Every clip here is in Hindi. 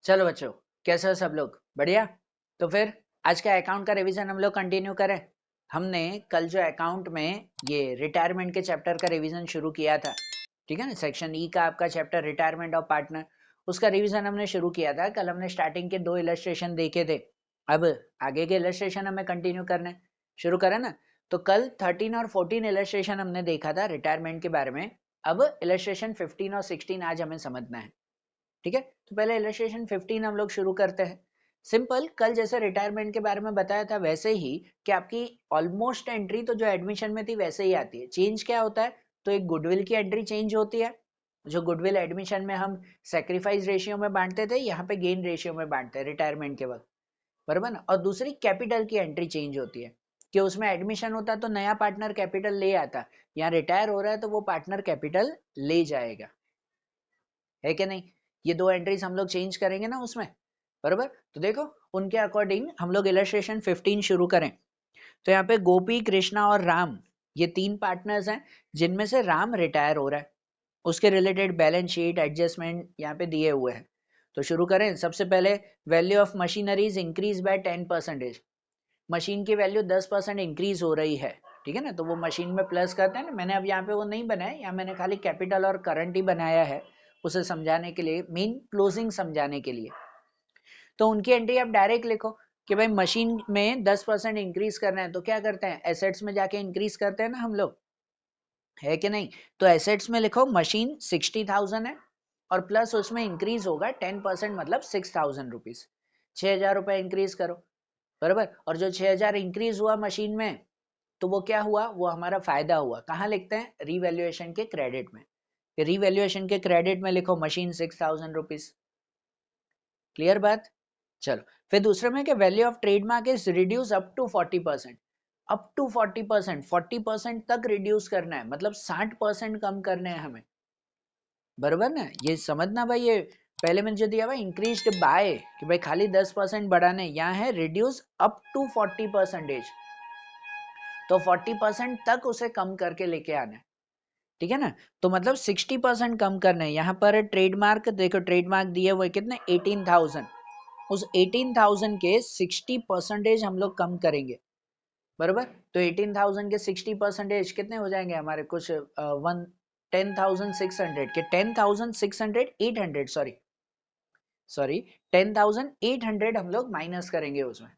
चलो बच्चों, कैसे हो सब लोग? बढ़िया। तो फिर आज का अकाउंट का रिवीजन हम लोग कंटिन्यू करें। हमने कल जो अकाउंट में ये रिटायरमेंट के चैप्टर का रिवीजन शुरू किया था, ठीक है ना। सेक्शन ई का आपका चैप्टर रिटायरमेंट ऑफ पार्टनर, उसका रिवीजन हमने शुरू किया था। कल हमने स्टार्टिंग के 2 इलस्ट्रेशन देखे थे। अब आगे के इलस्ट्रेशन हमें कंटिन्यू करने शुरू करें ना। तो कल 13 और 14 इलस्ट्रेशन हमने देखा था रिटायरमेंट के बारे में। अब इलस्ट्रेशन 15 और 16 आज हमें समझना है, ठीक है। तो पहले इलस्ट्रेशन 15 हम लोग शुरू करते हैं। सिंपल, कल जैसे रिटायरमेंट के बारे में बताया था वैसे ही कि आपकी ऑलमोस्ट एंट्री तो जो एडमिशन में थी वैसे ही आती है। चेंज क्या होता है? तो एक गुडविल की एंट्री चेंज होती है। जो गुडविल एडमिशन में हम सेक्रीफाइस रेशियो में बांटते थे, यहाँ पे गेन रेशियो में बांटते हैं रिटायरमेंट के वक्त, बराबर ना। और दूसरी कैपिटल की एंट्री चेंज होती है कि उसमें एडमिशन होता तो नया पार्टनर कैपिटल ले आता, यहाँ रिटायर हो रहा है तो वो पार्टनर कैपिटल ले जाएगा, है कि नहीं। ये 2 एंट्रीज हम लोग चेंज करेंगे ना उसमें, बराबर। तो देखो उनके अकॉर्डिंग हम लोग इलस्ट्रेशन 15 शुरू करें। तो यहाँ पे गोपी, कृष्णा और राम, ये 3 पार्टनर्स हैं जिनमें से राम रिटायर हो रहा है। उसके रिलेटेड बैलेंस शीट एडजस्टमेंट यहाँ पे दिए हुए हैं। तो शुरू करें। सबसे पहले value of machineries increase by 10%। Machine की वैल्यू 10% इंक्रीज हो रही है, ठीक है ना। तो वो मशीन में प्लस करते हैं ना। मैंने अब यहाँ पे वो नहीं बनाया, यहाँ मैंने खाली कैपिटल और करंट ही बनाया है उसे समझाने के लिए, मेन क्लोजिंग समझाने के लिए। तो उनकी एंट्री आप डायरेक्ट लिखो कि भाई मशीन में 10% इंक्रीज करना है तो क्या करते हैं, एसेट्स में जाके इंक्रीज करते हैं ना हम लोग, है कि नहीं। तो एसेट्स में लिखो मशीन 60,000 है और प्लस उसमें इंक्रीज होगा 10%, मतलब 6,000 रुपीज, 6,000 रुपये इंक्रीज करो, बराबर। और जो 6,000 इंक्रीज हुआ मशीन में, तो वो क्या हुआ, वो हमारा फायदा हुआ। कहाँ लिखते हैं? रीवैल्यूएशन के क्रेडिट में। रीवैल्यूएशन के क्रेडिट में लिखो मशीन 6,000 रुपीज। क्लियर बात? चलो फिर दूसरे में कि value of trademark is reduce up to 40%। Up to 40%, 40% तक रिड्यूस करना है, मतलब 60% कम करने हैं हमें, बराबर ना। ये समझना भाई, ये पहले मैंने जो दिया हुआ इंक्रीज्ड बाय, कि भाई खाली 10% बढ़ाने, यहाँ है रिड्यूस अप टू 40%। तो 40% तक उसे कम करके लेके आना है, ठीक है ना। तो मतलब 60% कम करना है। यहाँ पर ट्रेडमार्क देखो, ट्रेडमार्क दिए हुए कितने, 18,000। उस 18,000 के 60% हम लोग कम करेंगे, बराबर। तो 18,000 के 60% कितने हो जाएंगे हमारे, कुछ 10,600 के 10,600 800, सॉरी 10,800 हम लोग माइनस करेंगे उसमें,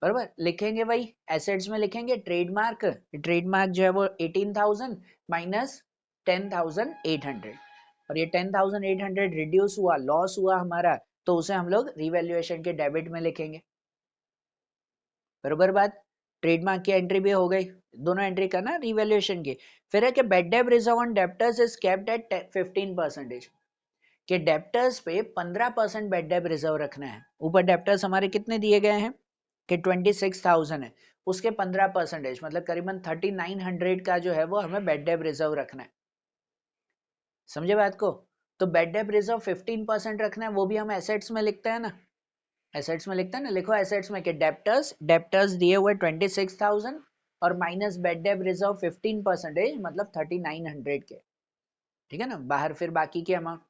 बराबर। लिखेंगे भाई एसेट्स में, लिखेंगे ट्रेडमार्क, ट्रेडमार्क जो है वो 18,000 माइनस 10,800, और ये 10,800 रिड्यूस हुआ, लॉस हुआ हमारा, तो उसे हम लोग रिवैल्यूएशन के डेबिट में लिखेंगे, बरोबर बात। ट्रेडमार्क की एंट्री भी हो गई, दोनों एंट्री करना रिवैल्यूएशन की। फिर है कि bad डेब reserve on debtors is kept at 15%, कि डेब्टर्स पे 15% बैड डेब रिजर्व रखना है। ऊपर डेब्टर्स हमारे कितने दिए गए हैं कि 26,000 है, उसके 15%, मतलब करीबन 3,900 का जो है वो हमें बैड डेब रिजर्व रखना है, समझे बात को। तो बैड डेब रिजर्व 15% रखना है, वो भी हम एसेट्स में लिखते हैं ना, एसेट्स में लिखते हैं ना। लिखो एसेट्स में कि डेब्टर्स, डेब्टर्स दिए हुए 26,000 और माइनस बैड डेब रिजर्व 15%, मतलब 3,900 के, ठीक है ना। बाहर फिर बाकी के अमाउंट,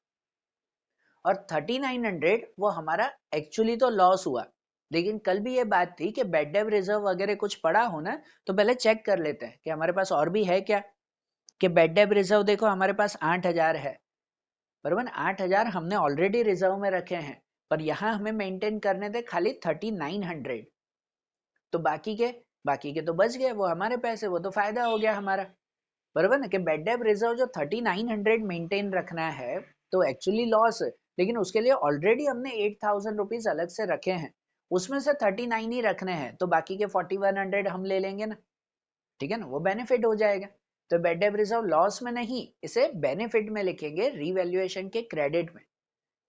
और 3,900 वो हमारा एक्चुअली तो लॉस हुआ, लेकिन कल भी ये बात थी कि बैड डेब रिजर्व वगैरह कुछ पड़ा हो ना, तो पहले चेक कर लेते हैं कि हमारे पास और भी है क्या। कि बैड डेब रिजर्व देखो हमारे पास 8,000 है, बराबर। 8,000 हमने ऑलरेडी रिजर्व में रखे हैं, पर यहाँ हमें मेंटेन करने थे खाली 3,900। तो बाकी के तो बच गए, वो हमारे पैसे, वो तो फायदा हो गया हमारा, बराबर ना। कि बैड डेब रिजर्व जो 3,900 मेंटेन रखना है, तो एक्चुअली लॉस, लेकिन उसके लिए ऑलरेडी हमने 8,000 रुपीज अलग से रखे हैं, उसमें से 39 ही रखने हैं, तो बाकी के 4,100 हम ले लेंगे ना, ठीक है ना, वो बेनिफिट हो जाएगा। तो बैड डेब रिजर्व लॉस में नहीं, इसे बेनिफिट में लिखेंगे, रीवैल्यूएशन के क्रेडिट में।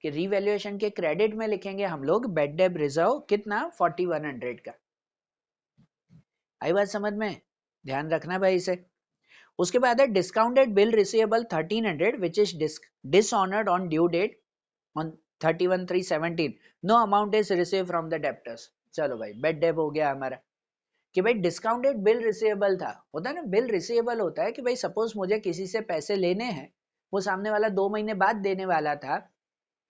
कि रीवैल्यूएशन के क्रेडिट में लिखेंगे हम लोग बैड डेब रिजर्व कितना, 4,100 का। आई बात समझ में? ध्यान रखना भाई इसे। उसके बाद है discounted bill receivable 1,300 which is dishonoured on due date on 31/3/17, no amount is receive from the debtors. चलो भाई बेड डेब हो गया हमारा। कि भाई डिस्काउंटेड बिल रिसीवेबल था, होता है ना, बिल रिसीवेबल होता है कि भाई सपोज मुझे किसी से पैसे लेने हैं, वो सामने वाला 2 महीने बाद देने वाला था,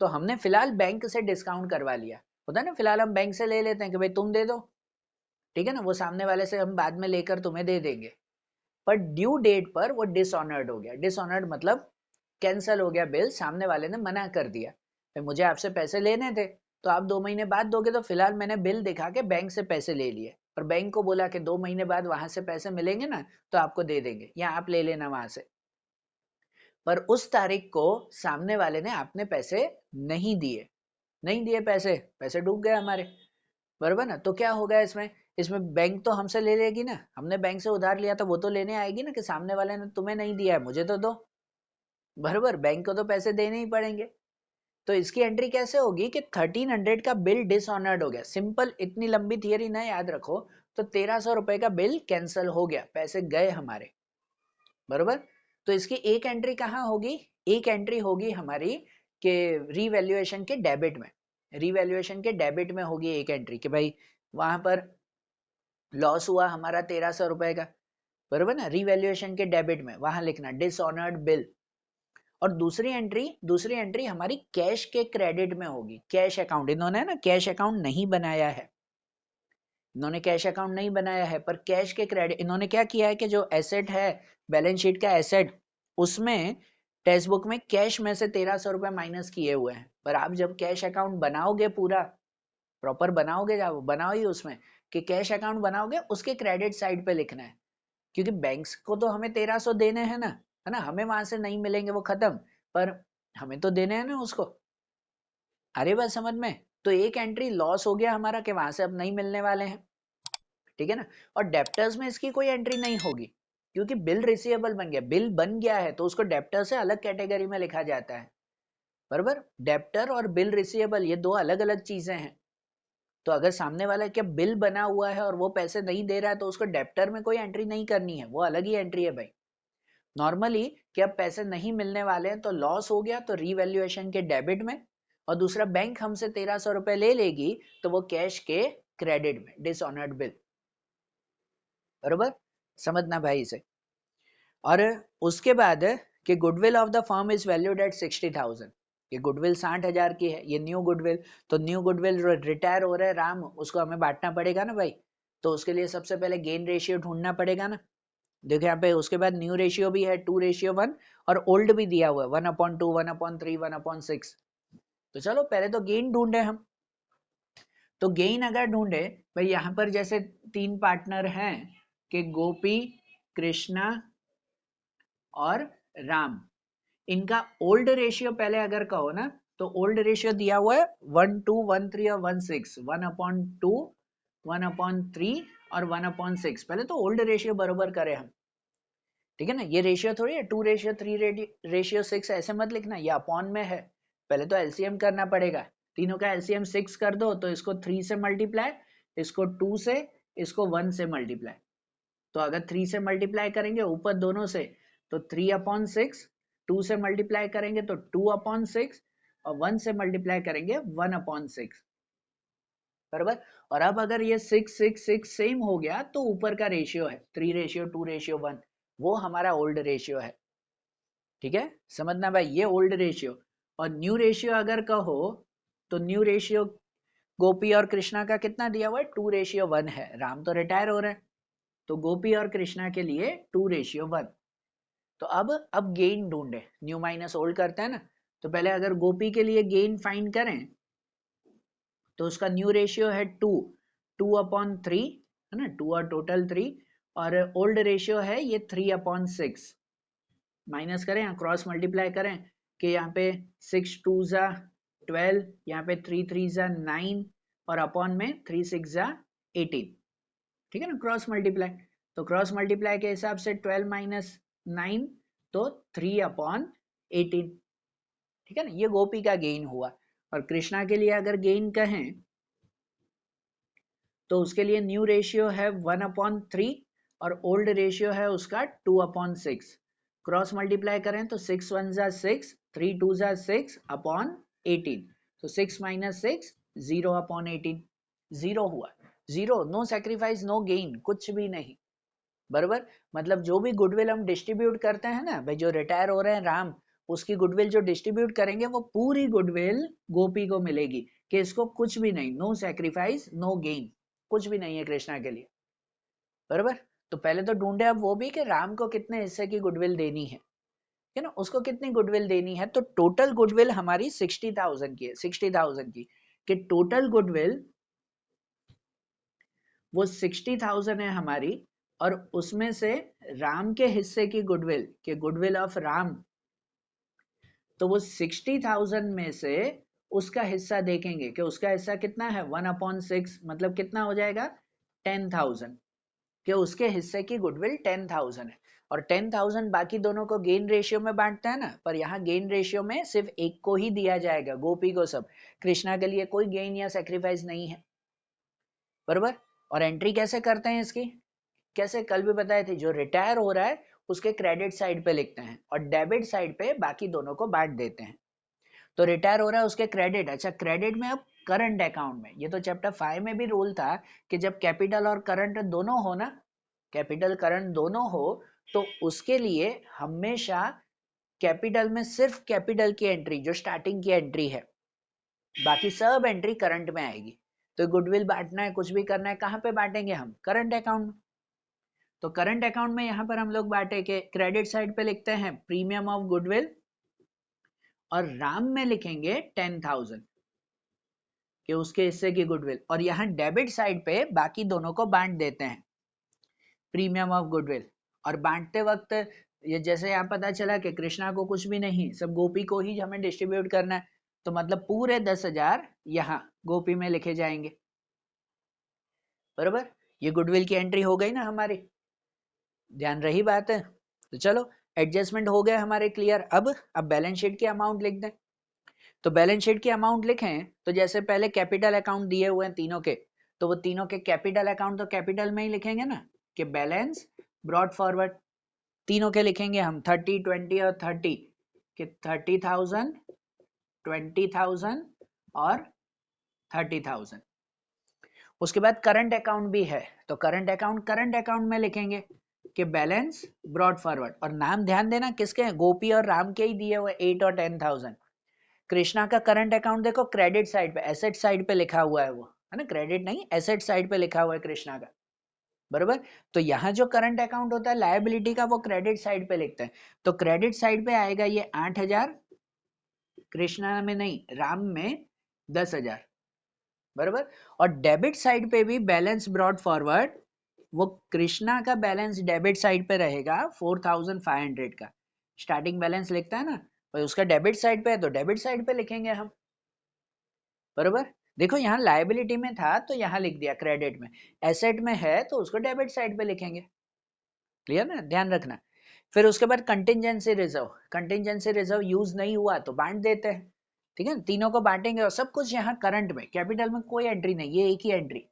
तो हमने फिलहाल बैंक से डिस्काउंट करवा लिया, होता है ना, फिलहाल हम बैंक से ले लेते हैं कि भाई तुम दे दो, ठीक है ना, वो सामने वाले से हम बाद में लेकर तुम्हें दे देंगे। पर ड्यू डेट पर वो डिसऑनर्ड हो गया। डिसऑनर्ड मतलब कैंसिल हो गया बिल, सामने वाले ने मना कर दिया, भाई मुझे आपसे पैसे लेने थे तो आप 2 महीने बाद दोगे, तो फिलहाल मैंने बिल दिखा के बैंक से पैसे ले लिए, और बैंक को बोला कि 2 महीने बाद वहां से पैसे मिलेंगे ना तो आपको दे देंगे, या आप ले लेना वहां से। पर उस तारीख को सामने वाले ने आपने पैसे नहीं दिए, नहीं दिए पैसे, पैसे डूब गए हमारे, बराबर ना। तो क्या होगा इसमें, इसमें बैंक तो हमसे ले लेगी ना, हमने बैंक से उधार लिया तो वो तो लेने आएगी ना कि सामने वाले ने तुम्हें नहीं दिया है, मुझे तो दो, बराबर, बैंक को तो पैसे देने ही पड़ेंगे। तो इसकी एंट्री कैसे होगी कि 1300 का बिल डिसऑनर्ड हो गया। सिंपल, इतनी लंबी थियरी ना याद रखो, तो 1300 रुपए का बिल कैंसिल हो गया, पैसे गए हमारे, बराबर। तो इसकी एक एंट्री कहाँ होगी, एक एंट्री होगी हमारी के रीवैल्यूएशन के डेबिट में, रीवैल्यूएशन के डेबिट में होगी एक एंट्री कि भाई वहां पर लॉस हुआ हमारा 1300 रुपए का, बराबर ना, रीवैल्यूएशन के डेबिट में वहां लिखना डिसऑनर्ड बिल। और दूसरी एंट्री हमारी कैश के क्रेडिट में होगी, कैश अकाउंट, इन्होंने ना कैश अकाउंट नहीं बनाया है, इन्होंने कैश अकाउंट नहीं बनाया है, पर कैश के क्रेडिट इन्होंने क्या किया है कि जो एसेट है बैलेंस शीट का एसेट, उसमें टेक्स्ट बुक में कैश में से 1300 रुपए माइनस किए हुए हैं। पर आप जब कैश अकाउंट बनाओगे, पूरा प्रॉपर बनाओगे, जब बनाओ ही उसमें कि कैश अकाउंट बनाओगे, उसके क्रेडिट साइड पे लिखना है, क्योंकि बैंक्स को तो हमें 1300 देने हैं ना, है ना, हमें वहां से नहीं मिलेंगे वो खत्म, पर हमें तो देने हैं ना उसको, अरे बात समझ में। तो एक एंट्री लॉस हो गया हमारा कि वहां से अब नहीं मिलने वाले हैं, ठीक है ना। और डेप्टर्स में इसकी कोई एंट्री नहीं होगी, क्योंकि बिल रिसीवेबल बन गया, बिल बन गया है तो उसको डेप्टर से अलग कैटेगरी में लिखा जाता है, बराबर। डेप्टर और बिल रिसीवेबल ये दो अलग अलग चीजें हैं। तो अगर सामने वाला क्या बिल बना हुआ है और वो पैसे नहीं दे रहा है, तो उसको डेप्टर में कोई एंट्री नहीं करनी है, वो अलग ही एंट्री है भाई। नॉर्मली कि अब पैसे नहीं मिलने वाले हैं तो लॉस हो गया तो रीवैल्यूएशन के डेबिट में, और दूसरा बैंक हमसे 1300 रुपए ले लेगी तो वो कैश के क्रेडिट में, डिसऑनर्ड बिल, बरोबर, समझना भाई इसे। और उसके बाद कि goodwill of the firm is valued at 60,000, ये गुडविल 60,000 की है, ये न्यू गुडविल। तो न्यू गुडविल रिटायर हो रहा है राम, उसको हमें बांटना पड़ेगा ना भाई, तो उसके लिए सबसे पहले गेन रेशियो ढूंढना पड़ेगा ना। देखो यहाँ पे उसके बाद न्यू रेशियो भी है 2:1, और ओल्ड भी दिया हुआ है 1/2, 1/3, 1/6। तो चलो पहले तो गेन ढूंढे हम। तो गेन अगर ढूंढे भाई, यहाँ पर जैसे 3 पार्टनर हैं कि गोपी, कृष्णा और राम, इनका ओल्ड रेशियो पहले अगर कहो ना, तो ओल्ड रेशियो दिया हुआ है 1:2, 1:3 और 1:6, 1/2, 1/3 और 1/6। पहले तो ओल्ड रेशियो बरोबर करें हम, ठीक है ना। ये रेशियो थोड़ी है 2:3 रेशियो 6, ऐसे मत लिखना, ये अपॉन में है। पहले तो एलसीएम करना पड़ेगा, तीनों का एलसीएम 6 कर दो, तो इसको 3 से मल्टीप्लाई, इसको 2 से, इसको 1 से मल्टीप्लाई। तो अगर 3 से मल्टीप्लाई करेंगे ऊपर दोनों से तो 3/6, 2 से मल्टीप्लाई करेंगे तो 2/6, और 1 से मल्टीप्लाई करेंगे 1/6, बराबर। और अब अगर ये 6 6 6 सेम हो गया तो ऊपर का रेशियो है 3:2:1, वो हमारा ओल्ड रेशियो है, ठीक है, समझना भाई, ये ओल्ड रेशियो। और न्यू रेशियो अगर कहो, तो न्यू रेशियो गोपी और कृष्णा का कितना दिया हुआ है 2:1 है, राम तो रिटायर हो रहे हैं, तो गोपी और कृष्णा के लिए 2:1। तो अब गेन ढूंढे, न्यू माइनस ओल्ड करते हैं ना। तो पहले अगर गोपी के लिए गेन फाइंड करें, तो उसका न्यू रेशियो है 2/3, है ना, 2 और टोटल 3, और ओल्ड रेशियो है ये 3/6। माइनस करें, क्रॉस मल्टीप्लाई करें कि यहाँ पे 6 2 जा 12, यहाँ पे 3 3 जा 9, और अपॉन में 3 6 जा 18, ठीक है ना, क्रॉस मल्टीप्लाई। तो क्रॉस मल्टीप्लाई के हिसाब से 12 माइनस 9, तो 3/18, ठीक है ना, ये गोपी का गेन हुआ। और कृष्णा के लिए अगर गेन कहें, तो उसके लिए न्यू रेशियो है 1/3, और ओल्ड रेशियो है उसका 2/6। क्रॉस मल्टीप्लाई करें तो 6 1 जा 6, 3 2 जा 6 अपॉन 18, तो 6 माइनस 6 0/18, जीरो हुआ, zero, no sacrifice no gain, कुछ भी नहीं, बराबर। मतलब जो भी गुडविल हम डिस्ट्रीब्यूट करते हैं ना भाई, जो रिटायर हो रहे हैं राम, उसकी गुडविल जो डिस्ट्रीब्यूट करेंगे वो पूरी गुडविल गोपी को मिलेगी कि इसको कुछ भी नहीं, नो सैक्रिफाइस नो गेन, कुछ भी नहीं है कृष्णा के लिए, बराबर। तो पहले तो ढूंढे अब वो भी कि राम को कितने हिस्से की गुडविल देनी है ना, उसको कितनी गुडविल देनी है। तो टोटल गुडविल हमारी 60,000 की है, 60,000 की, कि टोटल गुडविल वो 60,000 है हमारी, और उसमें से राम के हिस्से की गुडविल, के गुडविल ऑफ राम, तो वो 60,000 में से उसका हिस्सा देखेंगे कि उसका हिस्सा कितना है, 1/6, मतलब कितना हो जाएगा 10,000, कि उसके हिस्से की गुडविल 10,000 है। और 10,000 बाकी दोनों को गेन रेशियो में बांटता है ना, पर यहाँ गेन रेशियो में सिर्फ एक को ही दिया जाएगा, गोपी को सब, कृष्णा के लिए कोई गेन या सेक्रीफाइस नहीं है, बरोबर। और एंट्री कैसे करते हैं इसकी, कैसे, कल भी बताए थे, जो रिटायर हो रहा है उसके क्रेडिट साइड पे लिखते हैं और डेबिट साइड पे बाकी दोनों को बांट देते हैं। तो रिटायर हो रहा है उसके क्रेडिट, अच्छा क्रेडिट में अब करंट अकाउंट में, ये तो चैप्टर 5 में भी रूल था कि जब कैपिटल और करंट दोनों हो ना, कैपिटल करंट दोनों हो, तो उसके लिए हमेशा कैपिटल में सिर्फ कैपिटल की एंट्री, जो स्टार्टिंग की एंट्री है, बाकी सब एंट्री करंट में आएगी। तो गुडविल बांटना है, कुछ भी करना है, कहाँ पे बांटेंगे हम, करंट अकाउंट में। तो करंट अकाउंट में यहाँ पर हम लोग बांटे के क्रेडिट साइड पे लिखते हैं प्रीमियम ऑफ गुडविल, और राम में लिखेंगे 10,000 कि उसके हिस्से की गुडविल, और यहाँ डेबिट साइड पे बाकी दोनों को बांट देते हैं प्रीमियम ऑफ गुडविल। और बांटते वक्त ये जैसे यहाँ पता चला कि कृष्णा को कुछ भी नहीं, सब गोपी को ही हमें डिस्ट्रीब्यूट करना है, तो मतलब पूरे 10,000 यहाँ गोपी में लिखे जाएंगे, बरोबर। ये गुडविल की एंट्री हो गई ना हमारी, ध्यान रही बात है। तो चलो एडजस्टमेंट हो गए हमारे क्लियर। अब बैलेंस शीट की अमाउंट लिख दें। तो बैलेंस शीट की अमाउंट लिखें तो जैसे पहले कैपिटल अकाउंट दिए हुए हैं तीनों के, तो वो तीनों के कैपिटल अकाउंट तो कैपिटल में ही लिखेंगे ना, कि बैलेंस ब्रॉड फॉरवर्ड, तीनों के लिखेंगे हम 30, 20 और 30, कि 30,000, 20,000 और 30,000। उसके बाद करंट अकाउंट भी है, तो करंट अकाउंट में लिखेंगे कि बैलेंस ब्रॉड फॉरवर्ड, और नाम ध्यान देना किसके हैं, गोपी और राम के ही दिए हुए 8 और 10,000। कृष्णा का करंट अकाउंट देखो क्रेडिट साइड पे, एसेट साइड पे लिखा हुआ है, वो है ना, क्रेडिट नहीं एसेट साइड पे लिखा हुआ है कृष्णा का, बरोबर। तो यहाँ जो करंट अकाउंट होता है लायबिलिटी का, वो क्रेडिट साइड पे लिखते हैं। तो क्रेडिट साइड पे आएगा ये 8,000, कृष्णा में नहीं राम में 10,000, बरोबर। और डेबिट साइड पे भी बैलेंस ब्रॉड फॉरवर्ड, वो कृष्णा का बैलेंस डेबिट साइड पे रहेगा 4,500 का, स्टार्टिंग बैलेंस लिखता है ना, भाई उसका डेबिट साइड पे है तो डेबिट साइड पे लिखेंगे हम, बरोबर। देखो यहाँ लायबिलिटी में था तो यहाँ लिख दिया क्रेडिट में, एसेट में है तो उसको डेबिट साइड पे लिखेंगे, क्लियर ना, ध्यान रखना। फिर उसके बाद contingency reserve, contingency reserve use नहीं हुआ तो बांट देते हैं, ठीक है, तीनों को बांटेंगे, और सब कुछ यहाँ करंट में, कैपिटल में कोई एंट्री नहीं, ये एक ही एंट्री।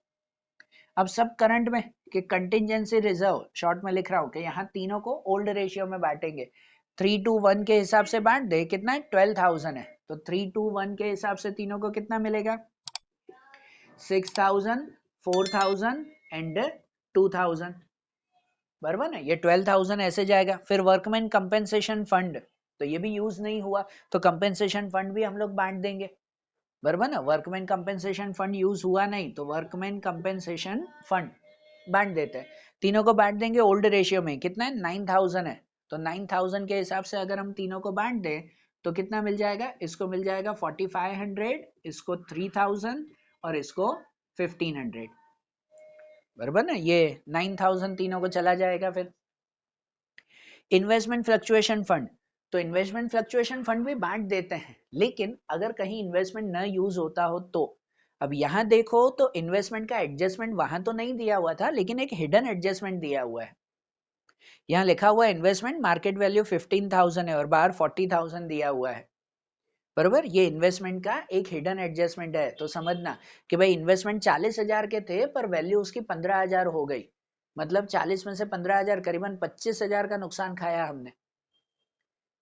अब सब करंट में, कि कंटिंजेंसी रिजर्व शॉर्ट में लिख रहा हूं कि यहाँ तीनों को ओल्ड रेशियो में बांटेंगे, 3:1 के हिसाब से बांट दे, कितना है 12,000 है, तो 3:1 के हिसाब से तीनों को कितना मिलेगा, 6,000, 4,000 एंड 2,000, बराबर ना, ये 12,000 ऐसे जाएगा। फिर वर्कमैन कंपेंसेशन फंड, तो ये भी यूज नहीं हुआ, तो कंपेंसेशन फंड भी हम लोग बांट देंगे, बराबर ना, वर्कमैन कंपेंसेशन फंड यूज हुआ नहीं तो वर्कमैन कंपेंसेशन फंड बांट देते हैं, तीनों को बांट देंगे ओल्ड रेशियो में, कितना है 9,000 है, तो 9,000 के हिसाब से अगर हम तीनों को बांट दें तो कितना मिल जाएगा, इसको मिल जाएगा 4,500, इसको 3,000 और इसको 1,500, बराबर ना, ये 9,000 तीनों को चला जाएगा। फिर इन्वेस्टमेंट फ्लक्चुएशन फंड, तो इन्वेस्टमेंट फ्लक्चुएशन फंड भी बांट देते हैं, लेकिन अगर कहीं इन्वेस्टमेंट न यूज होता हो तो, अब यहाँ देखो तो इन्वेस्टमेंट का एडजस्टमेंट वहां तो नहीं दिया हुआ था, लेकिन एक हिडन एडजस्टमेंट दिया हुआ है, यहाँ लिखा हुआ है इन्वेस्टमेंट मार्केट वैल्यू 15,000 है और बाहर 40,000 दिया हुआ है, बरोबर। ये इन्वेस्टमेंट का एक हिडन एडजस्टमेंट है, तो समझना कि भाई इन्वेस्टमेंट 40,000 के थे पर वैल्यू उसकी 15,000 हो गई, मतलब 40 में से 15,000 करीबन 25,000 का नुकसान खाया हमने,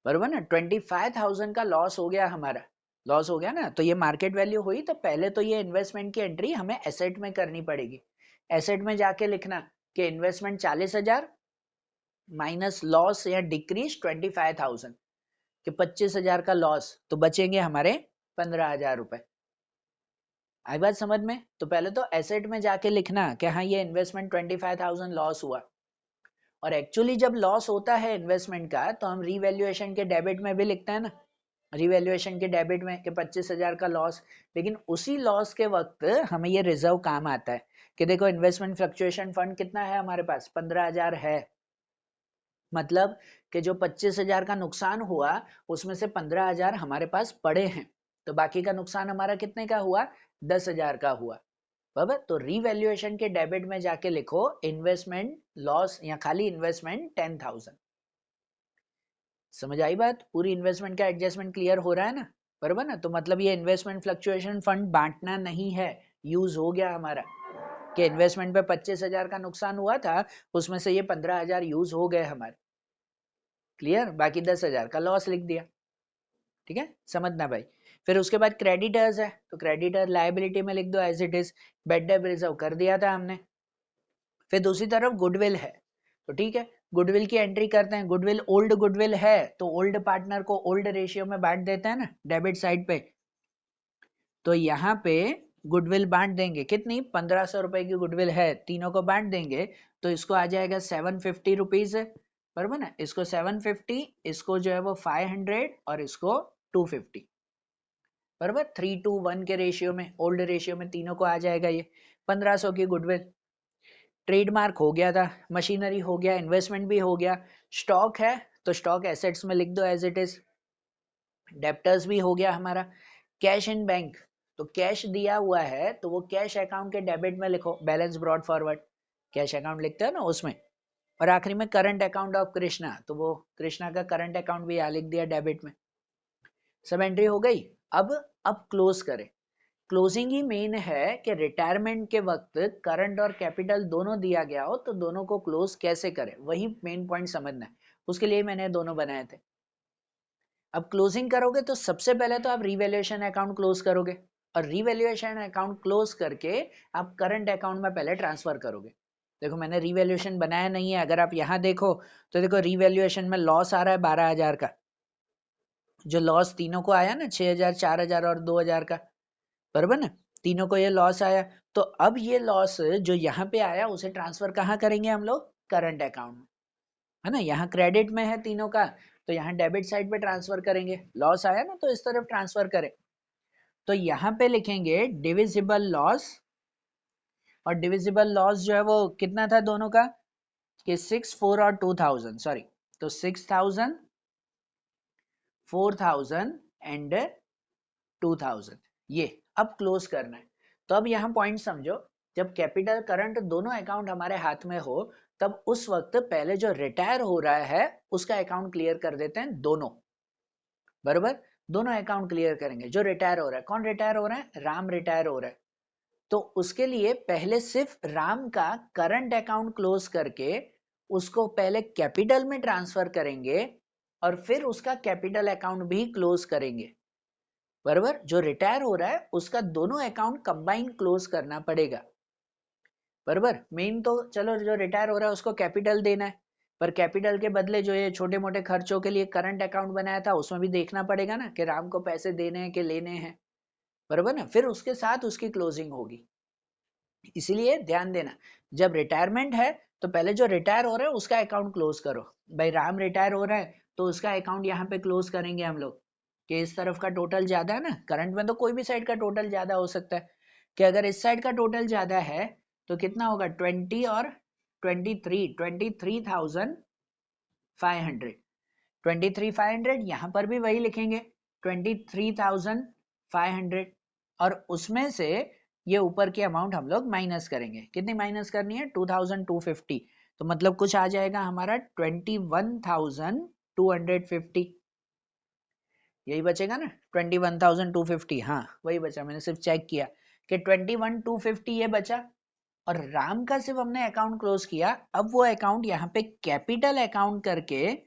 बरोबर ना, 25,000 का लॉस हो गया हमारा, लॉस हो गया ना, तो ये मार्केट वैल्यू हुई, तो पहले तो ये इन्वेस्टमेंट की एंट्री हमें एसेट में करनी पड़ेगी, एसेट में जाके लिखना कि इन्वेस्टमेंट 40,000 माइनस लॉस या डिक्रीज 25,000, कि 25,000 का लॉस, तो बचेंगे हमारे 15,000 रुपए। आई बात समझ में? तो पहले तो एसेट में जाके लिखना कि हाँ ये इन्वेस्टमेंट 25,000 लॉस हुआ, और एक्चुअली जब लॉस होता है इन्वेस्टमेंट का तो हम रीवैल्यूएशन के डेबिट में भी लिखते हैं ना, रिवैल्यूएशन के डेबिट में कि 25,000 का लॉस। लेकिन उसी लॉस के वक्त हमें ये रिजर्व काम आता है कि देखो इन्वेस्टमेंट फ्लक्चुएशन फंड कितना है हमारे पास, 15,000 है। मतलब कि जो 25,000 का नुकसान हुआ उसमें से 15,000 हमारे पास पड़े हैं, तो बाकी का नुकसान हमारा कितने का हुआ, 10,000 का हुआ। बराबर, तो रीवैल्यूएशन के डेबिट में जाके लिखो इन्वेस्टमेंट लॉस या खाली इन्वेस्टमेंट 10,000। समझ आई बात? पूरी इन्वेस्टमेंट का एडजस्टमेंट क्लियर हो रहा है ना? बराबर ना? तो मतलब ये इन्वेस्टमेंट फ्लक्चुएशन फंड बांटना नहीं है, यूज हो गया हमारा कि इन्वेस्टमेंट पे 25,000 का नुकसान हुआ था, उसमें से ये 15,000 यूज हो गए हमारे। क्लियर? बाकी 10,000 का लॉस लिख दिया। ठीक है, समझना भाई। फिर उसके बाद क्रेडिटर्स है, तो क्रेडिटर लायबिलिटी में लिख दो as it is, bad debt reserve कर दिया था हमने। फिर दूसरी तरफ गुडविल है, तो ठीक है गुडविल की एंट्री करते हैं। गुडविल ओल्ड गुडविल है तो ओल्ड पार्टनर को ओल्ड रेशियो में बांट देते हैं ना डेबिट साइड पे, तो यहाँ पे गुडविल बांट देंगे। कितनी? 1,500 रुपए की गुडविल है, तीनों को बांट देंगे तो इसको आ जाएगा 750 रुपीज है, बराबर ना? इसको 750, इसको जो है वो 500 और इसको 250, बराबर 3:1 के रेशियो में, ओल्ड रेशियो में तीनों को आ जाएगा ये 1,500 की गुडविल। ट्रेडमार्क हो गया था, मशीनरी हो गया, इन्वेस्टमेंट भी हो गया, स्टॉक है तो स्टॉक एसेट्स में लिख दो एज इट इज, डेप्टर्स भी हो गया हमारा। कैश इन बैंक, तो कैश दिया हुआ है तो वो कैश अकाउंट के डेबिट में लिखो, balance brought forward, cash account लिखते हैं ना उसमें। और आखिरी में करंट अकाउंट ऑफ कृष्णा, तो वो कृष्णा का करंट अकाउंट भी यहाँ लिख दिया डेबिट में। सब एंट्री हो गई। अब क्लोज करें। क्लोजिंग ही मेन है कि रिटायरमेंट के वक्त करंट और कैपिटल दोनों दिया गया हो तो दोनों को क्लोज कैसे करें, वही मेन पॉइंट समझना है। उसके लिए मैंने दोनों बनाए थे। अब क्लोजिंग करोगे तो सबसे पहले तो आप रिवैल्यूएशन अकाउंट क्लोज करोगे, और रिवैल्यूएशन अकाउंट क्लोज करके आप करंट अकाउंट में पहले ट्रांसफर करोगे। देखो मैंने रिवैल्यूएशन बनाया नहीं है, अगर आप यहाँ देखो तो देखो रिवैल्यूएशन में लॉस आ रहा है 12,000 का, जो लॉस तीनों को आया ना, 6,000, 4,000 और 2,000 का, बराबर ना? तीनों को ये लॉस आया, तो अब ये लॉस जो यहाँ पे आया उसे ट्रांसफर कहाँ करेंगे हम लोग, करंट अकाउंट में, है ना? यहाँ क्रेडिट में है तीनों का, तो यहाँ डेबिट साइड पे ट्रांसफर करेंगे। लॉस आया ना तो इस तरफ ट्रांसफर करें, तो यहाँ पे लिखेंगे डिविजिबल लॉस, और डिविजिबल लॉस जो है वो कितना था दोनों का, कि 6, 4 और 2,000, सॉरी, तो 6,000, 4,000 एंड 2,000, ये अब क्लोज करना है। तो अब यहाँ पॉइंट समझो, जब कैपिटल करंट दोनों अकाउंट हमारे हाथ में हो तब उस वक्त पहले जो रिटायर हो रहा है उसका अकाउंट क्लियर कर देते हैं दोनों, बराबर? दोनों अकाउंट क्लियर करेंगे। जो रिटायर हो रहा है, कौन रिटायर हो रहा है, राम रिटायर हो रहा है, तो उसके लिए पहले सिर्फ राम का करंट अकाउंट क्लोज करके उसको पहले कैपिटल में ट्रांसफर करेंगे और फिर उसका कैपिटल अकाउंट भी क्लोज करेंगे, बराबर? जो रिटायर हो रहा है उसका दोनों अकाउंट कंबाइन क्लोज करना पड़ेगा, बराबर? मेन तो चलो जो रिटायर हो रहा है उसको कैपिटल देना है, पर कैपिटल के बदले जो ये छोटे मोटे खर्चों के लिए करंट अकाउंट बनाया था उसमें भी देखना पड़ेगा ना कि राम को पैसे देने हैं कि लेने हैं, बराबर ना? फिर उसके साथ उसकी क्लोजिंग होगी। इसीलिए ध्यान देना, जब रिटायरमेंट है तो पहले जो रिटायर हो रहा है उसका अकाउंट क्लोज करो। भाई राम रिटायर हो रहा है तो उसका अकाउंट यहाँ पे क्लोज करेंगे हम लोग, कि इस तरफ का टोटल ज्यादा है ना, करंट में तो कोई भी साइड का टोटल ज्यादा हो सकता है, कि अगर इस साइड का टोटल ज्यादा है तो कितना होगा, 20 और 23,500, 23,500, यहाँ पर भी वही लिखेंगे 23,500, और उसमें से ये ऊपर की अमाउंट हम लोग माइनस करेंगे। कितनी माइनस करनी है, 2,250, तो मतलब कुछ आ जाएगा हमारा 21,250, यही बचेगा ना 21,250, हाँ वही बचा, मैंने सिर्फ चेक किया कि 21,250 ये बचा। और राम का सिर्फ हमने अकाउंट क्लोज किया, अब वो अकाउंट यहाँ पे कैपिटल अकाउंट करके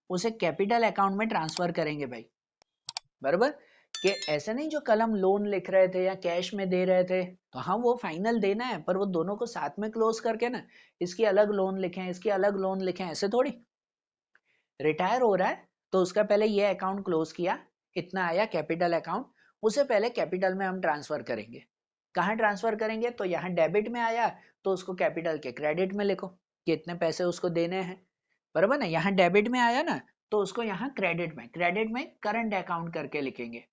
उसे कैपिटल अकाउंट में ट्रांसफर करेंगे भाई, बराबर? कि ऐसे नहीं जो कल हम लोन लिख रहे थे या कैश में दे रहे थे, तो हाँ वो फाइनल देना है, पर वो दोनों को साथ में क्लोज करके ना, इसकी अलग लोन लिखें इसकी अलग लोन लिखें, ऐसे थोड़ी। रिटायर हो रहा है तो उसका पहले ये अकाउंट क्लोज किया, इतना आया कैपिटल अकाउंट, उसे पहले कैपिटल में हम ट्रांसफर करेंगे। कहाँ ट्रांसफर करेंगे? तो यहाँ डेबिट में आया तो उसको कैपिटल के क्रेडिट में लिखो कि इतने पैसे उसको देने हैं, बराबर ना। यहाँ डेबिट में आया ना तो उसको यहाँ क्रेडिट में करंट अकाउंट करके लिखेंगे।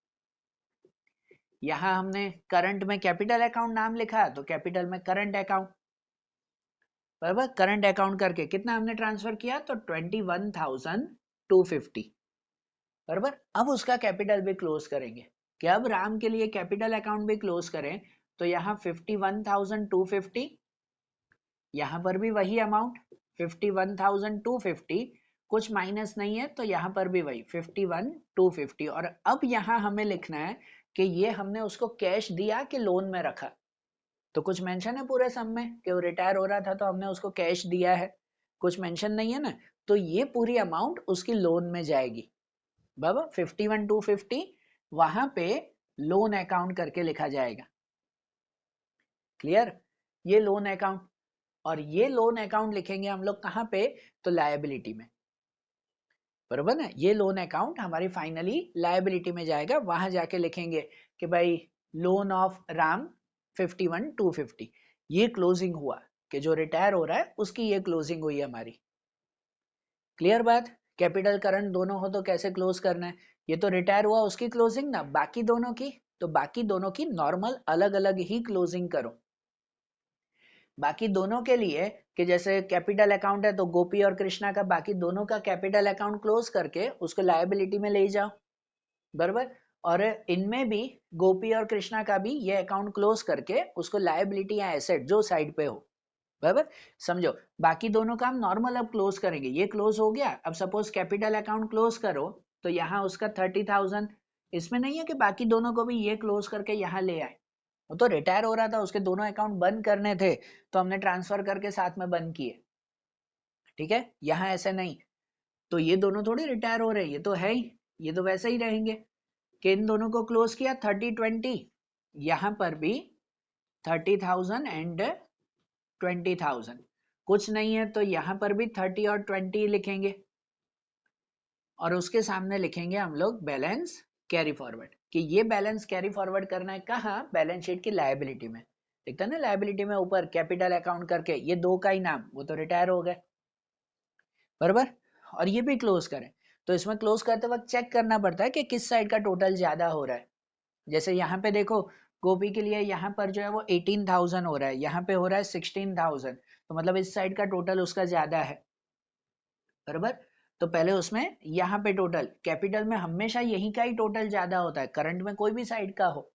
यहाँ हमने करंट में कैपिटल अकाउंट नाम लिखा तो कैपिटल में करंट अकाउंट, बराबर। करंट अकाउंट करके कितना हमने ट्रांसफर किया? तो 21,250, बराबर। अब उसका कैपिटल भी क्लोज करेंगे कि अब राम के लिए कैपिटल अकाउंट भी क्लोज करें तो यहाँ 51,250, यहाँ पर भी वही अमाउंट 51,250, कुछ माइनस नहीं है तो यहाँ पर भी वही 51,250। और अब यहाँ हमें लिखना है कि ये हमने उसको कैश दिया कि लोन में रखा। तो कुछ मेंशन है पूरे सम में कि वो रिटायर हो रहा था तो हमने उसको कैश दिया है, कुछ मेंशन नहीं है ना, तो ये पूरी अमाउंट उसकी लोन में जाएगी बाबा। 51,250 वहां पे लोन अकाउंट करके लिखा जाएगा। क्लियर? ये लोन अकाउंट, और ये लोन अकाउंट लिखेंगे हम लोग कहाँ पे? तो लायबिलिटी में, बराबर ना। ये लोन अकाउंट हमारी फाइनली लायबिलिटी में जाएगा, वहां जाके लिखेंगे कि भाई लोन ऑफ राम 51,250, ये क्लोजिंग हुआ कि जो रिटायर हो रहा है उसकी ये क्लोजिंग हुई हमारी। क्लियर बात? कैपिटल करंट दोनों हो तो कैसे क्लोज करना है? ये तो रिटायर हुआ उसकी क्लोजिंग ना, बाकी दोनों की, तो बाकी दोनों की नॉर्मल अलग अलग ही क्लोजिंग करो। बाकी दोनों के लिए कि जैसे कैपिटल अकाउंट है तो गोपी और कृष्णा का बाकी दोनों का कैपिटल अकाउंट क्लोज करके उसको लायबिलिटी में ले जाओ, बराबर। और इनमें भी गोपी और कृष्णा का भी ये अकाउंट क्लोज करके उसको लायबिलिटी या एसेट जो साइड पे हो, बराबर। समझो, बाकी दोनों काम नॉर्मल अब क्लोज करेंगे। ये क्लोज हो गया, अब सपोज कैपिटल अकाउंट क्लोज करो तो यहाँ उसका 30,000, इसमें नहीं है कि बाकी दोनों को भी ये क्लोज करके यहाँ ले आए, वो तो रिटायर हो रहा था, उसके दोनों अकाउंट बंद करने थे तो हमने ट्रांसफर करके साथ में बंद किए, ठीक है। यहाँ ऐसे नहीं, तो ये दोनों थोड़ी रिटायर हो रहे, ये तो है ही, ये तो वैसे ही रहेंगे कि इन दोनों को क्लोज किया 30-20, यहाँ पर भी 30,000 एंड 20,000, कुछ नहीं है तो यहाँ पर भी 30 और 20 लिखेंगे और उसके सामने लिखेंगे हम लोग बैलेंस कैरी फॉरवर्ड, कि ये बैलेंस कैरी फॉरवर्ड करना है कहाँ? बैलेंस शीट की लायबिलिटी में। दिखता है ना लायबिलिटी में ऊपर कैपिटल अकाउंट करके, ये दो का ही नाम, वो तो रिटायर हो गए, बराबर। और ये भी क्लोज करें तो इसमें क्लोज करते वक्त चेक करना पड़ता है कि किस साइड का टोटल ज्यादा हो रहा है। जैसे यहाँ पे देखो गोपी के लिए यहाँ पर जो है वो 18,000 हो रहा है, यहाँ पे हो रहा है 16,000, तो मतलब इस साइड का टोटल उसका ज्यादा है, बराबर। तो पहले उसमें यहाँ पे टोटल, कैपिटल में हमेशा यही का ही टोटल ज्यादा होता है, करंट में कोई भी साइड का हो।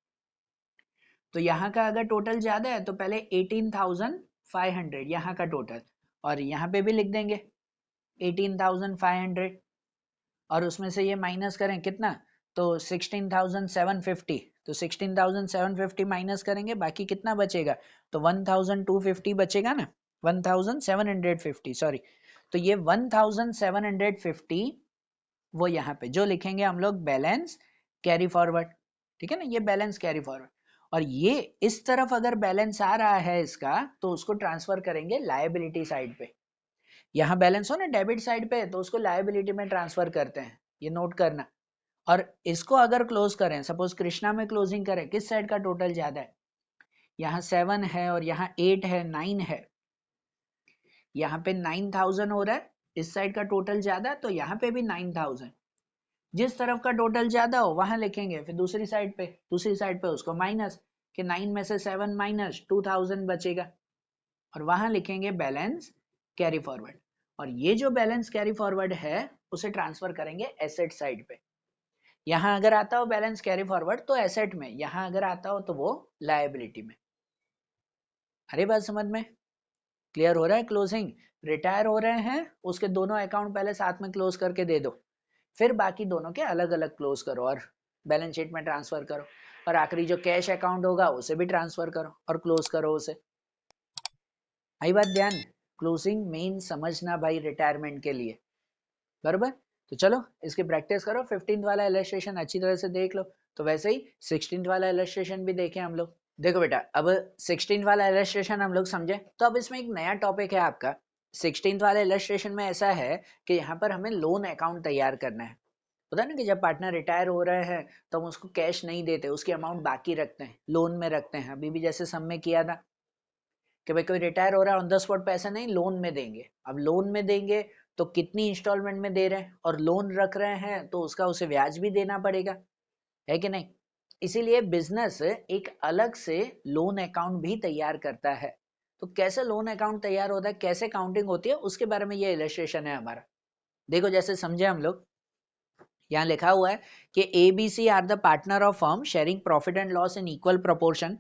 तो यहाँ का अगर टोटल ज्यादा है तो पहले 18,500 यहाँ का टोटल, और यहाँ पे भी लिख देंगे 18,500, और उसमें से ये माइनस करें कितना? तो 16,750, तो 16,750 माइनस करेंगे, बाकी कितना बचेगा? तो 1,250 बचेगा ना, 1,750, सॉरी। तो ये 1,750 वो यहाँ पे जो लिखेंगे हम लोग बैलेंस कैरी फॉरवर्ड, ठीक है ना, ये बैलेंस कैरी फॉरवर्ड। और ये इस तरफ अगर बैलेंस आ रहा है इसका तो उसको ट्रांसफर करेंगे लायबिलिटी साइड पे। यहाँ बैलेंस हो ना डेबिट साइड पे तो उसको लायबिलिटी में ट्रांसफर करते हैं, ये नोट करना। और इसको अगर क्लोज करें, सपोज कृष्णा में क्लोजिंग करें, किस साइड का टोटल ज्यादा है? यहाँ 7 है और यहाँ 8 है, 9 है, यहाँ पे 9,000 हो रहा है, इस साइड का टोटल ज्यादा तो यहाँ पे भी 9,000। जिस तरफ का टोटल ज्यादा हो वहां लिखेंगे, फिर दूसरी साइड पे उसको माइनस, कि 9 में से 7 माइनस 2,000 बचेगा, और वहां लिखेंगे बैलेंस कैरी फॉरवर्ड। और ये जो बैलेंस कैरी फॉरवर्ड है उसे ट्रांसफर करेंगे एसेट साइड पे। यहाँ अगर आता हो बैलेंस कैरी फॉरवर्ड तो एसेट में, यहाँ अगर आता हो तो वो लायबिलिटी में। अरे बात समझ में क्लियर हो रहा है? क्लोजिंग, रिटायर हो रहे हैं उसके दोनों अकाउंट पहले साथ में क्लोज करके दे दो, फिर बाकी दोनों के अलग अलग क्लोज करो और बैलेंस शीट में ट्रांसफर करो, और आखिरी जो कैश अकाउंट होगा उसे भी ट्रांसफर करो और क्लोज करो उसे। आई बात ध्यान? क्लोजिंग मेन समझना भाई रिटायरमेंट के लिए, बराबर। तो चलो इसकी प्रैक्टिस करो, 15th वाला इलस्ट्रेशन अच्छी तरह से देख लो, तो वैसे ही 16th वाला इलस्ट्रेशन भी देखें हम लोग। देखो बेटा, अब 16th वाला इलस्ट्रेशन हम लोग समझे तो अब इसमें एक नया टॉपिक है आपका। 16th वाले इलस्ट्रेशन में ऐसा है कि यहाँ पर हमें लोन अकाउंट तैयार करना है, होता है ना कि जब पार्टनर रिटायर हो रहे हैं तो हम उसको कैश नहीं देते, उसकी अमाउंट बाकी रखते हैं, लोन में रखते हैं। अभी भी जैसे सब में किया था कि भाई कोई रिटायर हो रहा है, ऑन द स्पॉट पैसा नहीं, लोन में देंगे। अब लोन में देंगे तो कितनी इंस्टॉलमेंट में दे रहे हैं, और लोन रख रहे हैं तो उसका उसे ब्याज भी देना पड़ेगा, है कि नहीं। इसीलिए बिजनेस एक अलग से लोन अकाउंट भी तैयार करता है। तो कैसे लोन अकाउंट तैयार होता है, कैसे काउंटिंग होती है, उसके बारे में ये इलस्ट्रेशन है हमारा। देखो जैसे समझे हम लोग, यहाँ लिखा हुआ है कि ABC are the partner of firm sharing profit and loss in equal proportion.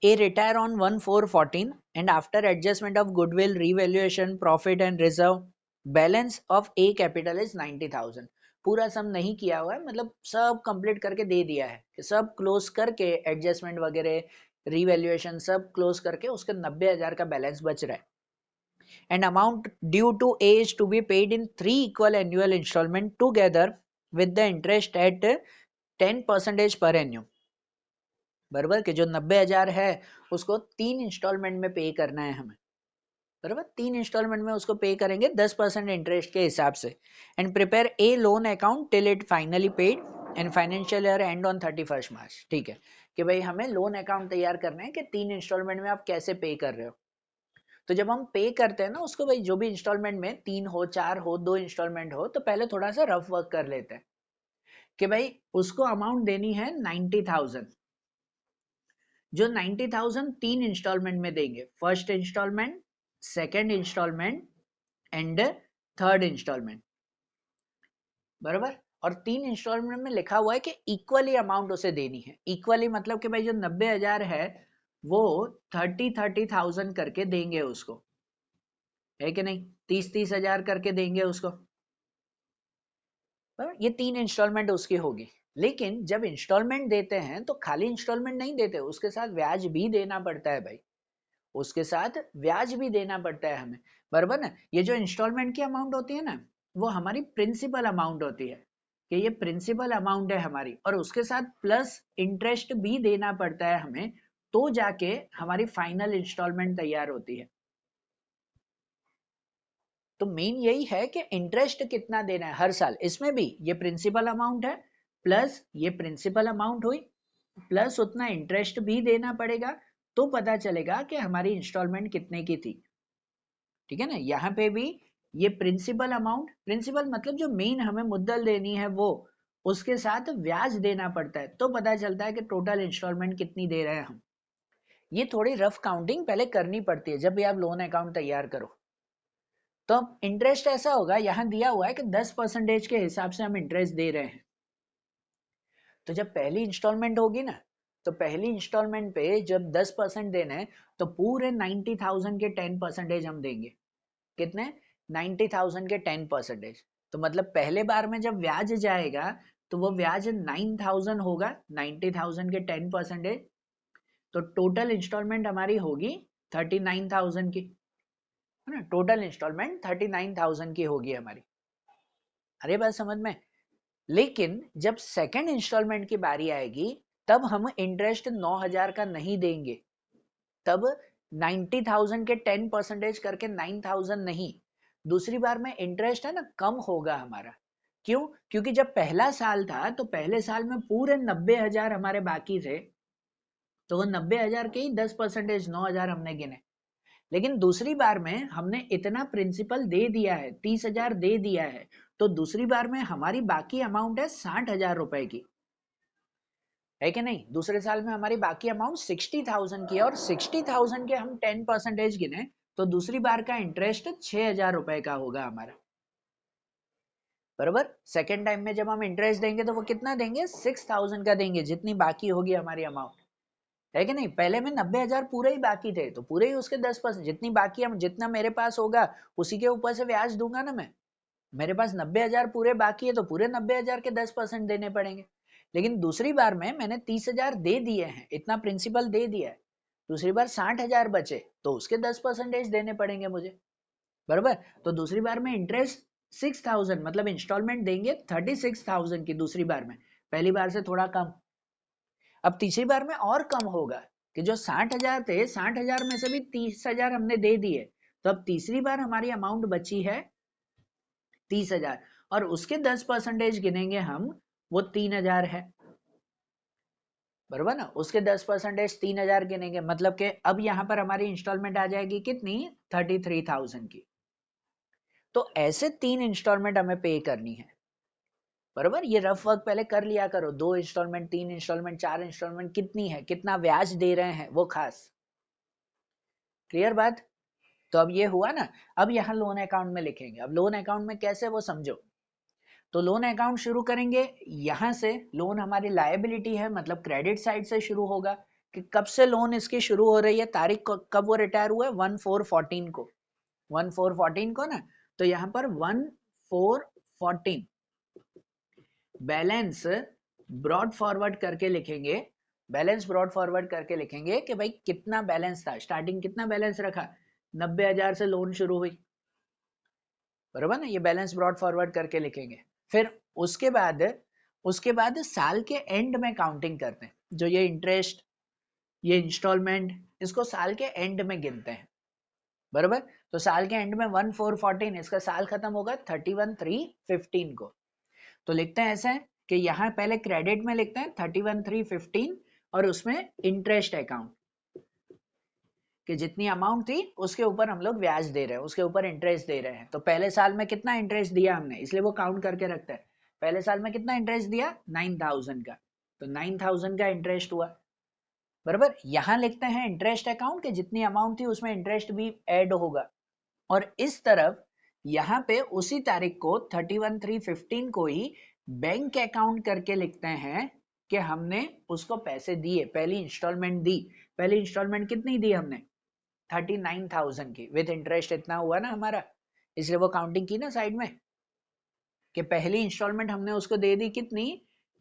A retire on 1/4/14 and after adjustment of goodwill, revaluation, profit and reserve, balance of A capital is 90,000। पूरा सम नहीं किया हुआ है, मतलब सब कंप्लीट करके दे दिया है कि सब क्लोज करके एडजस्टमेंट वगैरह रिवैल्यूएशन सब क्लोज करके उसके 90,000 का बैलेंस बच रहा है। And amount due to A is to be paid in 3 equal annual installment together with the interest at 10% per annum। बराबर कि जो 90,000 है उसको 3 इंस्टॉलमेंट में पे करना है हमें, बराबर 3 इंस्टॉलमेंट में उसको पे करेंगे 10% इंटरेस्ट के हिसाब से। And prepare a loan account till it finally paid and financial year and on 31 मार्च। ठीक है कि भाई हमें लोन अकाउंट तैयार करना है कि 3 इंस्टॉलमेंट में आप कैसे पे कर रहे हो। तो जब हम पे करते हैं ना उसको, भाई जो भी इंस्टॉलमेंट में 3 हो, 4 हो, 2 इंस्टॉलमेंट हो, तो पहले थोड़ा सा रफ वर्क कर लेते हैं कि भाई उसको अमाउंट देनी है 90,000। जो 90,000 3 इंस्टॉलमेंट में देंगे, first instalment, second instalment and third instalment, बराबर। और 3 इंस्टॉलमेंट में लिखा हुआ है कि इक्वली अमाउंट उसे देनी है। इक्वली मतलब कि भाई जो 90,000 है वो 30,000 करके देंगे उसको, है कि नहीं, 30,000 करके देंगे उसको। ये 3 इंस्टॉलमेंट उसकी होगी। लेकिन जब इंस्टॉलमेंट देते हैं तो खाली इंस्टॉलमेंट नहीं देते, उसके साथ ब्याज भी देना पड़ता है भाई, उसके साथ ब्याज भी देना पड़ता है हमें, बराबर ना। ये जो इंस्टॉलमेंट की अमाउंट होती है ना, वो हमारी प्रिंसिपल अमाउंट होती है कि ये प्रिंसिपल अमाउंट है हमारी, और उसके साथ प्लस इंटरेस्ट भी देना पड़ता है हमें, तो जाके हमारी फाइनल इंस्टॉलमेंट तैयार होती है। तो मेन यही है कि इंटरेस्ट कितना देना है हर साल। इसमें भी ये प्रिंसिपल अमाउंट है, प्लस ये प्रिंसिपल अमाउंट हुई, प्लस उतना इंटरेस्ट भी देना पड़ेगा, तो पता चलेगा कि हमारी इंस्टॉलमेंट कितने की थी। ठीक है ना। यहाँ पे भी ये प्रिंसिपल अमाउंट, प्रिंसिपल मतलब जो मेन हमें मुद्दल देनी है वो, उसके साथ ब्याज देना पड़ता है, तो पता चलता है कि टोटल इंस्टॉलमेंट कितनी दे रहे हैं हम। ये थोड़ी रफ काउंटिंग पहले करनी पड़ती है जब भी आप लोन अकाउंट तैयार करो। तो इंटरेस्ट ऐसा होगा, यहां दिया हुआ है कि 10% के हिसाब से हम इंटरेस्ट दे रहे हैं। तो जब पहली इंस्टॉलमेंट होगी ना, तो पहली इंस्टॉलमेंट पे जब 10% देना है, तो पूरे 90,000 के 10% हम देंगे। कितने? 90,000 के 10%। तो मतलब पहले बार में जब ब्याज जाएगा तो वो ब्याज 9,000 होगा, 90,000 के 10%। तो टोटल इंस्टॉलमेंट हमारी होगी 39,000 की, है ना। टोटल इंस्टॉलमेंट 39,000 की होगी हमारी। अरे बात समझ में। लेकिन जब सेकंड इंस्टॉलमेंट की बारी आएगी, तब हम इंटरेस्ट 9,000 का नहीं देंगे, तब 90,000 के 10% करके 9,000 नहीं, दूसरी बार में इंटरेस्ट है ना कम होगा हमारा। क्यों? क्योंकि जब पहला साल था तो पहले साल में पूरे 90,000 हमारे बाकी थे, तो वो 90,000 के ही 10%, 9,000 हमने गिने। लेकिन दूसरी बार में हमने इतना प्रिंसिपल दे दिया है, 30,000 दे दिया है, तो दूसरी बार में हमारी बाकी अमाउंट है 60,000 रुपए की, है कि नहीं। दूसरे साल में हमारी बाकी अमाउंट 60,000 की है, और 60,000 के हम 10% गिने, तो दूसरी बार का इंटरेस्ट 6,000 रुपए का होगा हमारा, बराबर। सेकेंड टाइम में जब हम इंटरेस्ट देंगे तो वो कितना देंगे? 6,000 का देंगे, जितनी बाकी होगी हमारी अमाउंट, है कि नहीं। पहले में 90,000 पूरे ही बाकी थे, तो पूरे ही उसके 10%, जितनी बाकी हम, जितना मेरे पास होगा उसी के ऊपर से ब्याज दूंगा ना मैं। मेरे पास 90,000 पूरे बाकी है, तो पूरे 90,000 के 10% देने पड़ेंगे। लेकिन दूसरी बार में मैंने 30,000 दे दिए हैं, इतना प्रिंसिपल दे दिया है, दूसरी बार 60,000 बचे, तो उसके 10% देने पड़ेंगे मुझे, बराबर। तो दूसरी बार में इंटरेस्ट 6,000, मतलब इंस्टॉलमेंट देंगे 36,000 की दूसरी बार में, पहली बार से थोड़ा कम। अब तीसरी बार में और कम होगा कि जो 60,000 थे, 60,000 में से भी 30,000 हमने दे दिए, तो अब तीसरी बार हमारी अमाउंट बची है 30,000, और उसके 10% गिनेंगे हम, वो 3000 है, बरोबर ना। उसके 10% 3000 गिनेंगे, मतलब कि अब यहाँ पर हमारी इंस्टॉलमेंट आ जाएगी कितनी, 33,000 की। तो ऐसे 3 इंस्टॉलमेंट हमें पे करनी है, बरोबर। ये रफ वर्क पहले कर लिया करो, 2 इंस्टॉलमेंट, 3 इंस्टॉलमेंट, 4 इंस्टॉलमेंट कितनी है, कितना ब्याज दे रहे हैं वो खास। क्लियर बात। तो अब ये हुआ ना। अब यहाँ लोन अकाउंट में लिखेंगे। अब लोन अकाउंट में कैसे वो समझो। तो लोन अकाउंट शुरू करेंगे यहाँ से। लोन हमारी लायबिलिटी है, मतलब क्रेडिट साइड से शुरू होगा कि कब से लोन इसकी शुरू हो रही है, तारीख को, कब वो रिटायर हुआ है, 1/4/14 को, 1/4/14 को ना। तो यहाँ पर 1/4/14 बैलेंस ब्रॉड फॉरवर्ड करके लिखेंगे। बैलेंस ब्रॉड फॉरवर्ड करके लिखेंगे कि भाई कितना बैलेंस था, स्टार्टिंग कितना बैलेंस रखा, 90,000 से लोन शुरू हुई, बराबर ना। ये बैलेंस ब्रॉड फॉरवर्ड करके लिखेंगे। फिर उसके बाद साल के एंड में काउंटिंग करते हैं। जो ये इंटरेस्ट, ये इंस्टॉलमेंट, इसको साल के एंड में गिनते हैं, बराबर। तो साल के एंड में 1/4/14, इसका साल खत्म होगा 31/3/15 को। तो लिखते हैं ऐसे कि यहाँ पहले क्रेडिट में लिखते हैं 31/3/15 और उसमें इंटरेस्ट अकाउंट कि जितनी अमाउंट थी उसके ऊपर हम लोग ब्याज दे रहे हैं, उसके ऊपर इंटरेस्ट दे रहे हैं। तो पहले साल में कितना इंटरेस्ट दिया हमने, इसलिए वो काउंट करके रखता है। पहले साल में कितना इंटरेस्ट दिया, 9,000 का, तो 9,000 का इंटरेस्ट हुआ, बराबर। यहां लिखते हैं इंटरेस्ट अकाउंट के जितनी अमाउंट थी उसमें इंटरेस्ट भी ऐड होगा। और इस तरफ यहाँ पे उसी तारीख को 31/3/15 को ही बैंक अकाउंट करके लिखते हैं कि हमने उसको पैसे दिए, पहली इंस्टॉलमेंट दी। पहली इंस्टॉलमेंट कितनी दी हमने, 39,000 की, विद इंटरेस्ट इतना हुआ ना हमारा, इसलिए वो काउंटिंग की ना साइड में कि पहली इंस्टॉलमेंट हमने उसको दे दी कितनी,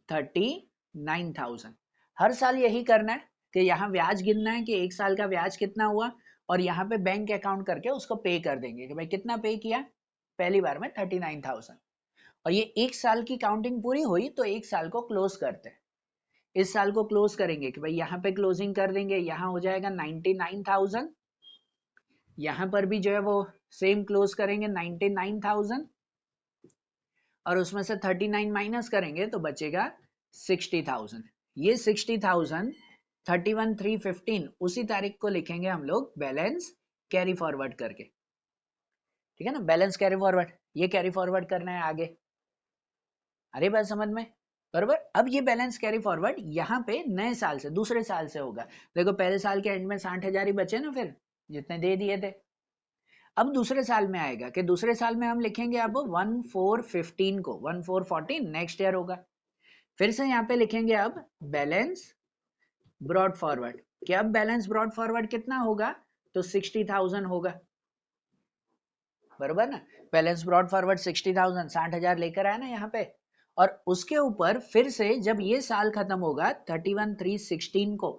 39,000। हर साल यही करना है कि यहाँ ब्याज गिनना है कि एक साल का ब्याज कितना हुआ, और यहाँ पे बैंक अकाउंट करके उसको पे कर देंगे कि भाई कितना पे किया, पहली बार में 39,000। और ये एक साल की काउंटिंग पूरी हुई तो एक साल को क्लोज करते हैं। इस साल को क्लोज करेंगे कि भाई यहाँ पे क्लोजिंग कर देंगे, यहाँ हो जाएगा 99,000, यहाँ पर भी जो है वो सेम क्लोज करेंगे 99,000, और उसमें से 39 माइनस करेंगे तो बचेगा 60,000। ये 60,000 31/3/15 उसी तारीख को लिखेंगे हम लोग बैलेंस कैरी फॉरवर्ड करके, ठीक है ना। बैलेंस कैरी फॉरवर्ड, ये कैरी फॉरवर्ड करना है आगे। अरे बात समझ में, बराबर। अब ये बैलेंस कैरी फॉरवर्ड यहाँ पे नए साल से, दूसरे साल से होगा। देखो पहले साल के एंड में 60,000 ही बचे ना, फिर जितने दे दिए थे। अब दूसरे साल में आएगा कि दूसरे साल में हम लिखेंगे अब 1/4/15 को, 1/4/14 नेक्स्ट ईयर होगा। फिर से यहाँ पे लिखेंगे अब बैलेंस ब्रॉड फॉरवर्ड कि अब बैलेंस ब्रॉड फॉरवर्ड कितना होगा, तो 60,000 होगा, बरोबर ना। बैलेंस ब्रॉड फॉरवर्ड 60,000, 60,000 लेकर आया ना यहाँ पे। और उसके ऊपर फिर से जब ये साल खत्म होगा 31/3/16 को,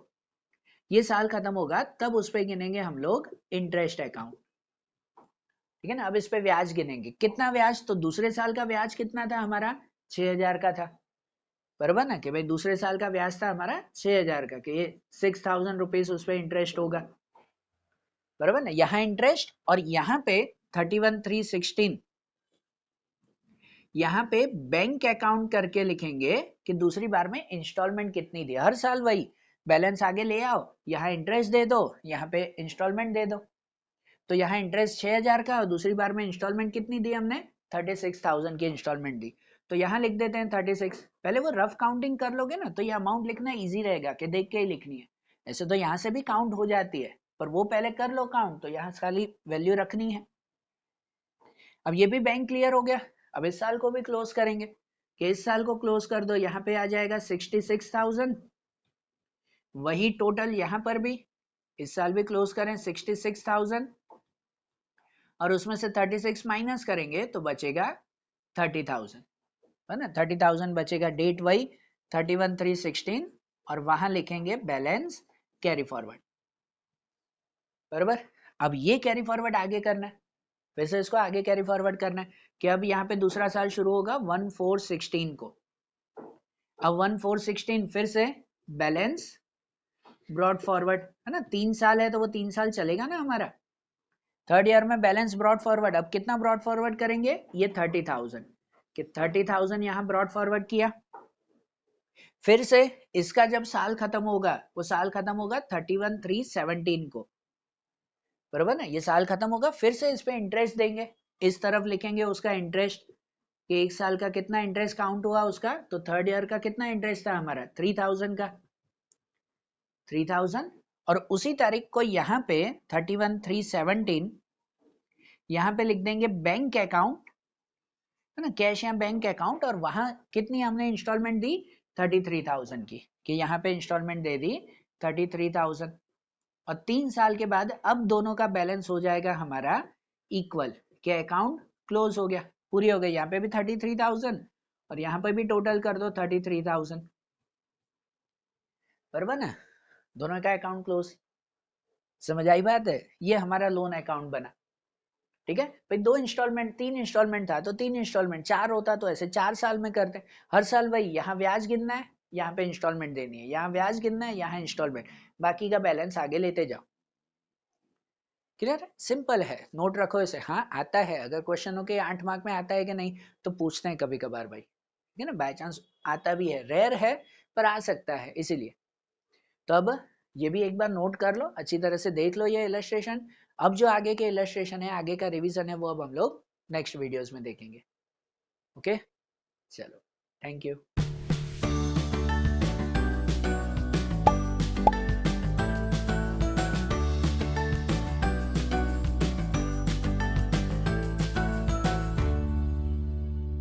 ये साल खत्म होगा तब उस पे गिनेंगे हम लोग इंटरेस्ट अकाउंट, ठीक है ना। अब इस पे ब्याज गिनेंगे, कितना ब्याज, तो दूसरे साल का ब्याज कितना था हमारा, 6,000 का था, बराबर ना। कि भाई दूसरे साल का ब्याज था हमारा 6,000 का, कि ये 6,000 रुपीज उस पे इंटरेस्ट होगा, बराबर ना। यहाँ इंटरेस्ट, और यहाँ पे 31/3/16 यहाँ पे बैंक अकाउंट करके लिखेंगे कि दूसरी बार में इंस्टॉलमेंट कितनी दी। हर साल वही बैलेंस आगे ले आओ, यहाँ इंटरेस्ट दे दो, यहाँ पे इंस्टॉलमेंट दे दो। तो यहाँ इंटरेस्ट 6,000 का, और दूसरी बार में इंस्टॉलमेंट कितनी दी हमने, 36,000 की इंस्टॉलमेंट दी। तो यहाँ लिख देते हैं 36। पहले वो रफ काउंटिंग कर लोगे ना तो ये अमाउंट लिखना इजी रहेगा कि देख के ही लिखनी है। ऐसे तो यहाँ से भी काउंट हो जाती है, पर वो पहले कर लो काउंट, तो यहाँ खाली वैल्यू रखनी है। अब ये भी बैंक क्लियर हो गया। अब इस साल को भी क्लोज करेंगे कि इस साल को क्लोज कर दो, यहाँ पे आ जाएगा 66,000। वही टोटल यहाँ पर भी इस साल भी क्लोज करें 66,000, और उसमें से 36 माइनस करेंगे तो बचेगा 30,000, है ना। 30,000 बचेगा, डेट वही 31/3/16, और वहां लिखेंगे बैलेंस कैरी फॉरवर्ड, बराबर। अब ये कैरी फॉरवर्ड आगे करना है, फिर से इसको आगे कैरी फॉरवर्ड करना है कि अब यहाँ पे दूसरा साल शुरू होगा 1/4/16 को। अब 1/4/16 फिर से बैलेंस ब्रॉड फॉरवर्ड, है ना। 3 साल है तो वो 3 साल चलेगा ना हमारा। थर्ड ईयर में बैलेंस ब्रॉड फॉरवर्ड, अब कितना ब्रॉड फॉरवर्ड करेंगे, ये 30,000। कि 30,000 यहाँ ब्रॉड फॉरवर्ड किया, फिर से इसका जब साल खत्म होगा, वो साल खत्म होगा 31/3/17 को, बरोबर ना, ये साल खत्म होगा, फिर से इस पे इंटरेस्ट देंगे, इस तरफ लिखेंगे उसका इंटरेस्ट कि एक साल का कितना इंटरेस्ट काउंट हुआ उसका, तो थर्ड ईयर का कितना इंटरेस्ट था हमारा 3,000 का, 3,000, और उसी तारीख को यहाँ पे 31/3/17 यहाँ पे लिख देंगे बैंक अकाउंट, है ना, कैश या बैंक अकाउंट, और वहां कितनी हमने इंस्टॉलमेंट दी 33,000 की, कि यहाँ पे इंस्टॉलमेंट दे दी 33,000, और 3 साल के बाद अब दोनों का बैलेंस हो जाएगा हमारा इक्वल, कि अकाउंट क्लोज हो गया, पूरी हो गई, यहाँ पे भी 33,000 और यहाँ पे भी टोटल कर दो 33,000, बराबर ना, दोनों का अकाउंट क्लोज। समझ आई बात है, ये हमारा लोन अकाउंट बना। ठीक है भाई, 2 इंस्टॉलमेंट 3 इंस्टॉलमेंट था तो 3 इंस्टॉलमेंट, 4 होता तो ऐसे 4 साल में करते, हर साल भाई यहाँ ब्याज गिनना है, यहाँ पे इंस्टॉलमेंट देनी है, यहाँ ब्याज गिनना है, यहाँ इंस्टॉलमेंट, बाकी का बैलेंस आगे लेते जाओ। क्लियर है, सिंपल है, नोट रखो इसे। हाँ आता है, अगर क्वेश्चन हो के 8 मार्क में आता है कि नहीं तो पूछते हैं कभी कभार भाई, ठीक है ना, बाय चांस आता भी है, रेयर है पर आ सकता है, इसीलिए। तो अब ये भी एक बार नोट कर लो, अच्छी तरह से देख लो ये इलस्ट्रेशन। अब जो आगे के इलस्ट्रेशन है, आगे का रिवीजन है, वो अब हम लोग नेक्स्ट वीडियोस में देखेंगे। ओके, चलो, थैंक यू।